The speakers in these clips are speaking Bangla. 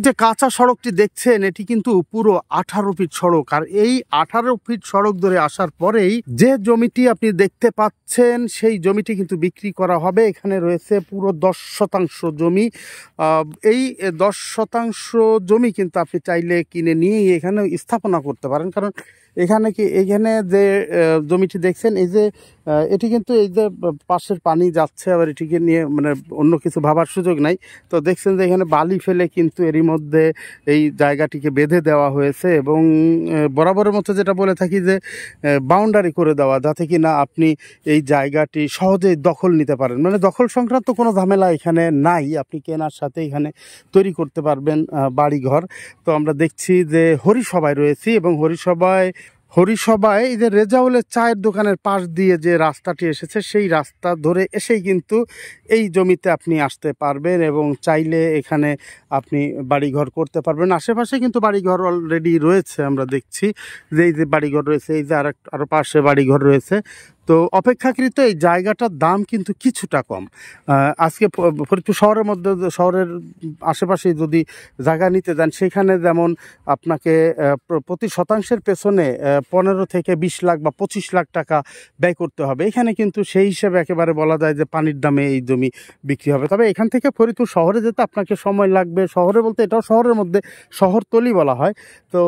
যে কাঁচা সড়কটি দেখছেন এটি কিন্তু পুরো 18 ফিট সড়ক। আর এই 18 ফিট সড়ক ধরে আসার পরেই যে জমিটি আপনি দেখতে পাচ্ছেন সেই জমিটি কিন্তু বিক্রি করা হবে। এখানে রয়েছে পুরো 10 শতাংশ জমি। এই 10 শতাংশ জমি কিন্তু আপনি চাইলে কিনে নিয়ে এখানে স্থাপনা করতে পারেন। কারণ এখানে যে জমিটি দেখছেন এই যে এটি কিন্তু এই যে পাশের পানি যাচ্ছে, আবার এটিকে নিয়ে মানে অন্য কিছু ভাবার সুযোগ নাই। তো দেখছেন যে এখানে বালি ফেলে কিন্তু এরই মধ্যে এই জায়গাটিকে বেঁধে দেওয়া হয়েছে এবং বরাবরের মতো যেটা বলে থাকি যে বাউন্ডারি করে দেওয়া, যাতে কি না আপনি এই জায়গাটি সহজেই দখল নিতে পারেন। মানে দখল সংক্রান্ত কোনো ঝামেলা এখানে নাই, আপনি কেনার সাথে এখানে তৈরি করতে পারবেন বাড়িঘর। তো আমরা দেখছি যে হরিসভায় রয়েছি এবং হরিসভায় এই যে রেজাউলের চায়ের দোকানের পাশ দিয়ে যে রাস্তাটি এসেছে সেই রাস্তা ধরে এসেই কিন্তু এই জমিতে আপনি আসতে পারবেন এবং চাইলে এখানে আপনি বাড়িঘর করতে পারবেন। আশেপাশে কিন্তু বাড়িঘর অলরেডি রয়েছে, আমরা দেখছি যে এই যে বাড়িঘর রয়েছে, এই যে আরও পাশে বাড়িঘর রয়েছে। তো অপেক্ষাকৃত এই জায়গাটার দাম কিন্তু কিছুটা কম। আজকে ফরিদপুর শহরের আশেপাশে যদি জায়গা নিতে যান সেখানে যেমন আপনাকে প্রতি শতাংশের পেছনে 15 থেকে 20 লাখ বা 25 লাখ টাকা ব্যয় করতে হবে। এখানে কিন্তু সেই হিসেবে একেবারে বলা যায় যে পানির দামে এই জমি বিক্রি হবে। তবে এখান থেকে ফরিদপুর শহরে যেতে আপনাকে সময় লাগবে। শহরে বলতে এটাও শহরের মধ্যে, শহরতলি বলা হয় তো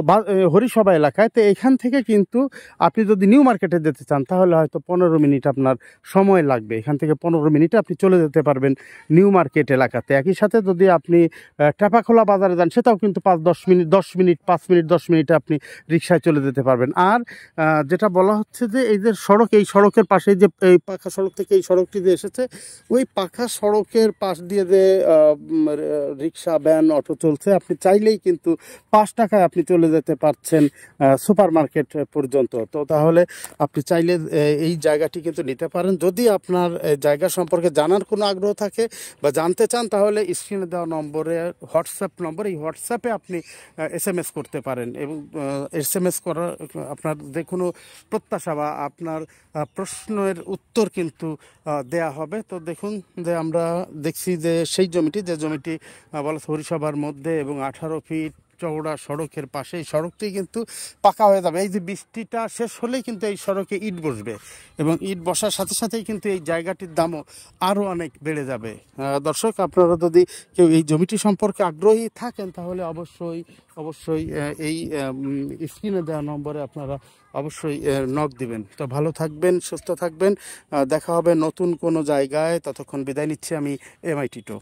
হরিসভা এলাকায়। তো এখান থেকে কিন্তু আপনি যদি নিউ মার্কেটে যেতে চান তাহলে হয়তো 15 মিনিট আপনার সময় লাগবে। এখান থেকে 15 মিনিটে আপনি চলে যেতে পারবেন নিউ মার্কেট এলাকাতে। একই সাথে যদি আপনি টেপাখোলা বাজারে যান সেটাও কিন্তু 5 মিনিট 10 মিনিটে আপনি রিক্সায় চলে যেতে পারবেন। আর যেটা বলা হচ্ছে যে এই যে সড়ক, এই সড়কের পাশে যে এই পাকা সড়ক থেকে এই সড়কটি যে এসেছে, ওই পাকা সড়কের পাশ দিয়ে যে রিক্সা, ভ্যান, অটো চলছে, আপনি চাইলেই কিন্তু 5 টাকায় আপনি চলে যেতে পারছেন সুপার মার্কেট পর্যন্ত। তো তাহলে আপনি চাইলে এই জায়গাটি কিন্তু নিতে পারেন। যদি আপনার জায়গা সম্পর্কে জানার কোনো আগ্রহ থাকে বা জানতে চান তাহলে স্ক্রিনে দেওয়া নম্বরে হোয়াটসঅ্যাপ নম্বর, এই হোয়াটসঅ্যাপে আপনি SMS করতে পারেন এবং SMS করার আপনার যে কোনো প্রত্যাশা বা আপনার প্রশ্নের উত্তর কিন্তু দেয়া হবে। তো দেখুন যে আমরা দেখছি যে সেই জমিটি, যে জমিটি বলা হরিসভার মধ্যে এবং 18 ফিট চওড়া সড়কের পাশে, এই সড়কটি কিন্তু পাকা হয়ে যাবে। এই যে বৃষ্টিটা শেষ হলেই কিন্তু এই সড়কে ইট বসবে এবং ইট বসার সাথে সাথেই কিন্তু এই জায়গাটির দামও আরও অনেক বেড়ে যাবে। দর্শক, আপনারা যদি কেউ এই জমিটি সম্পর্কে আগ্রহী থাকেন তাহলে অবশ্যই এই স্ক্রিনে দেওয়া নম্বরে আপনারা অবশ্যই নক দিবেন। তো ভালো থাকবেন, সুস্থ থাকবেন, দেখা হবে নতুন কোনো জায়গায়। ততক্ষণ বিদায় নিচ্ছি আমি, MI টিটো।